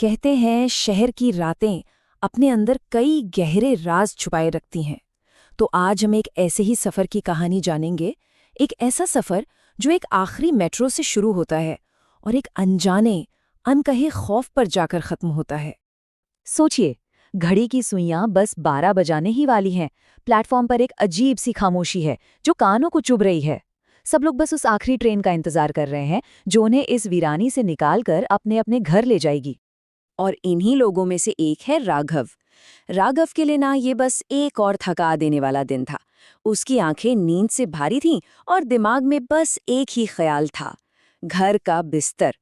कहते हैं शहर की रातें अपने अंदर कई गहरे राज छुपाए रखती हैं। तो आज हम एक ऐसे ही सफ़र की कहानी जानेंगे। एक ऐसा सफ़र जो एक आखिरी मेट्रो से शुरू होता है और एक अनजाने अनकहे खौफ पर जाकर ख़त्म होता है। सोचिए, घड़ी की सुइयां बस 12 बजाने ही वाली हैं। प्लेटफॉर्म पर एक अजीब सी खामोशी है जो कानों को चुभ रही है। सब लोग बस उस आखिरी ट्रेन का इंतजार कर रहे हैं जो उन्हें इस वीरानी से निकालकर अपने अपने घर ले जाएगी। और इन्हीं लोगों में से एक है राघव। राघव के लिए ना ये बस एक और थका देने वाला दिन था। उसकी आंखें नींद से भारी थीं और दिमाग में बस एक ही ख्याल था, घर का बिस्तर।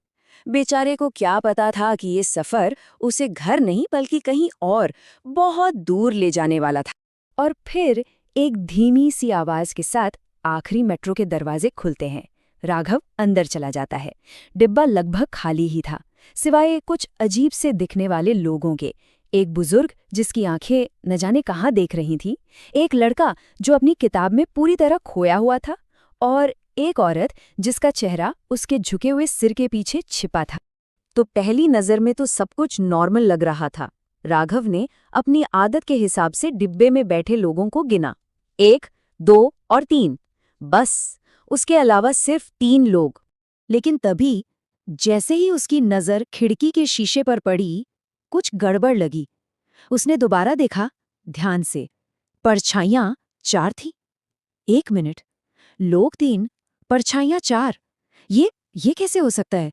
बेचारे को क्या पता था कि ये सफर उसे घर नहीं बल्कि कहीं और बहुत दूर ले जाने वाला था। और फिर एक धीमी सी आवाज के साथ आखिरी मेट्रो के दरवाजे खुलते हैं। राघव अंदर चला जाता है। डिब्बा लगभग खाली ही था, सिवाय कुछ अजीब से दिखने वाले लोगों के। एक बुजुर्ग जिसकी आंखें न जाने कहाँ देख रही थीं, एक लड़का जो अपनी किताब में पूरी तरह खोया हुआ था, और एक औरत जिसका चेहरा उसके झुके हुए सिर के पीछे छिपा था। तो पहली नज़र में तो सब कुछ नॉर्मल लग रहा था। राघव ने अपनी आदत के हिसाब से डिब्बे में बैठे लोगों को गिना, 1, 2 और 3, बस उसके अलावा सिर्फ 3 लोग। लेकिन तभी जैसे ही उसकी नज़र खिड़की के शीशे पर पड़ी, कुछ गड़बड़ लगी। उसने दोबारा देखा ध्यान से। परछाइयां 4 थीं। 1 मिनट, लोग 3, परछाइयां 4। ये कैसे हो सकता है?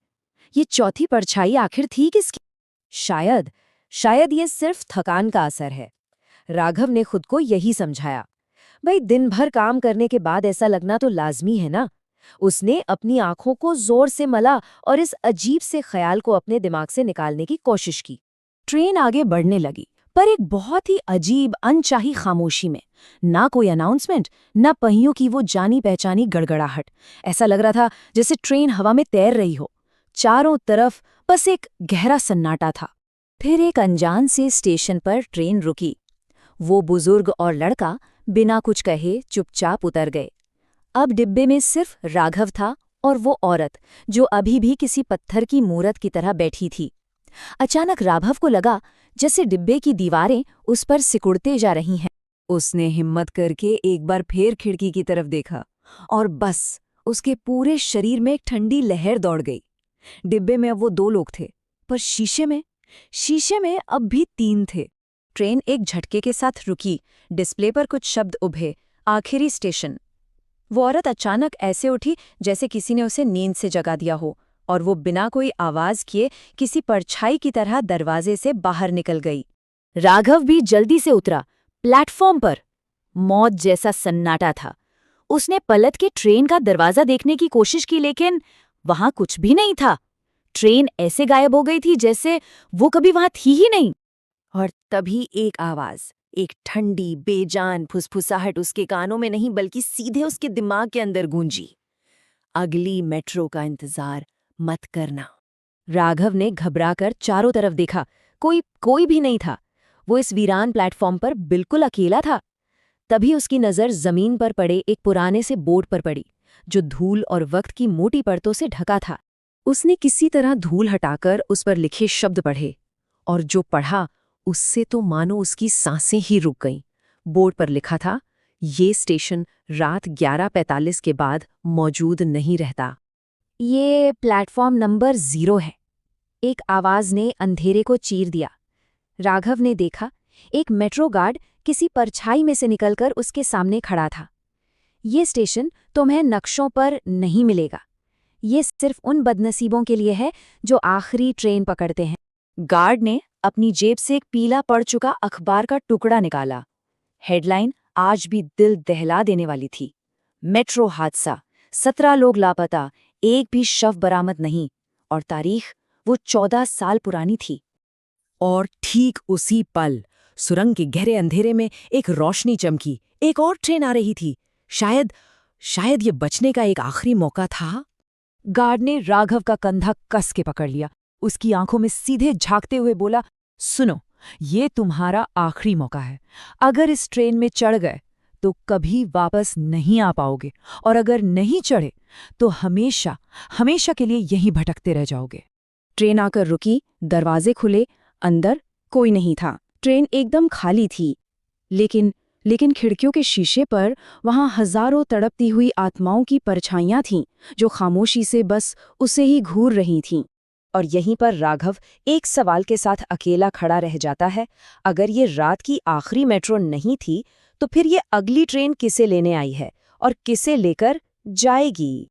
ये चौथी परछाई आखिर थी किसकी? शायद ये सिर्फ थकान का असर है। राघव ने खुद को यही समझाया। भाई, दिन भर काम करने के बाद ऐसा लगना तो लाजमी है ना। उसने अपनी आंखों को जोर से मला और इस अजीब से ख्याल को अपने दिमाग से निकालने की कोशिश की। ट्रेन आगे बढ़ने लगी, पर एक बहुत ही अजीब अनचाही खामोशी में। ना कोई अनाउंसमेंट, ना पहियों की वो जानी पहचानी गड़गड़ाहट। ऐसा लग रहा था जैसे ट्रेन हवा में तैर रही हो। चारों तरफ बस एक गहरा सन्नाटा था। फिर एक अनजान से स्टेशन पर ट्रेन रुकी। वो बुजुर्ग और लड़का बिना कुछ कहे चुपचाप उतर गए। अब डिब्बे में सिर्फ राघव था और वो औरत जो अभी भी किसी पत्थर की मूरत की तरह बैठी थी। अचानक राघव को लगा जैसे डिब्बे की दीवारें उस पर सिकुड़ते जा रही हैं। उसने हिम्मत करके एक बार फिर खिड़की की तरफ देखा, और बस उसके पूरे शरीर में एक ठंडी लहर दौड़ गई। डिब्बे में अब वो 2 लोग थे, पर शीशे में अब भी 3 थे। ट्रेन एक झटके के साथ रुकी। डिस्प्ले पर कुछ शब्द उभे, आखिरी स्टेशन। वो औरत अचानक ऐसे उठी जैसे किसी ने उसे नींद से जगा दिया हो, और वो बिना कोई आवाज किए किसी परछाई की तरह दरवाजे से बाहर निकल गई। राघव भी जल्दी से उतरा। प्लेटफॉर्म पर मौत जैसा सन्नाटा था। उसने पलट के ट्रेन का दरवाजा देखने की कोशिश की, लेकिन वहां कुछ भी नहीं था। ट्रेन ऐसे गायब हो गई थी जैसे वो कभी वहां थी ही नहीं। और तभी एक आवाज, एक ठंडी बेजान फुसफुसाहट उसके कानों में नहीं बल्कि सीधे उसके दिमाग के अंदर गूंजी। अगली मेट्रो का इंतजार मत करना। राघव ने घबराकर चारों तरफ देखा। कोई भी नहीं था। वो इस वीरान प्लेटफॉर्म पर बिल्कुल अकेला था। तभी उसकी नज़र जमीन पर पड़े एक पुराने से बोर्ड पर पड़ी, जो धूल और वक्त की मोटी परतों से ढका था। उसने किसी तरह धूल हटाकर उस पर लिखे शब्द पढ़े, और जो पढ़ा उससे तो मानो उसकी सांसें ही रुक गईं। बोर्ड पर लिखा था, ये स्टेशन रात 11:45 के बाद मौजूद नहीं रहता। ये प्लेटफॉर्म नंबर 0 है। एक आवाज ने अंधेरे को चीर दिया। राघव ने देखा, एक मेट्रो गार्ड किसी परछाई में से निकलकर उसके सामने खड़ा था। ये स्टेशन तुम्हें नक्शों पर नहीं मिलेगा। ये सिर्फ उन बदनसीबों के लिए है जो आखिरी ट्रेन पकड़ते हैं। गार्ड ने अपनी जेब से एक पीला पड़ चुका अखबार का टुकड़ा निकाला। हेडलाइन आज भी दिल दहला देने वाली थी। मेट्रो हादसा, 17 लोग लापता, एक भी शव बरामद नहीं। और तारीख वो 14 साल पुरानी थी। और ठीक उसी पल सुरंग के गहरे अंधेरे में एक रोशनी चमकी। एक और ट्रेन आ रही थी। शायद ये बचने का एक आखिरी मौका था। गार्ड ने राघव का कंधा कस के पकड़ लिया। उसकी आंखों में सीधे झांकते हुए बोला, सुनो, ये तुम्हारा आखिरी मौका है। अगर इस ट्रेन में चढ़ गए तो कभी वापस नहीं आ पाओगे, और अगर नहीं चढ़े तो हमेशा के लिए यहीं भटकते रह जाओगे। ट्रेन आकर रुकी, दरवाजे खुले, अंदर कोई नहीं था। ट्रेन एकदम खाली थी। लेकिन खिड़कियों के शीशे पर वहां हजारों तड़पती हुई आत्माओं की परछाइयां थीं, जो खामोशी से बस उसे ही घूर रही थीं। और यहीं पर राघव एक सवाल के साथ अकेला खड़ा रह जाता है। अगर ये रात की आखिरी मेट्रो नहीं थी, तो फिर ये अगली ट्रेन किसे लेने आई है और किसे लेकर जाएगी?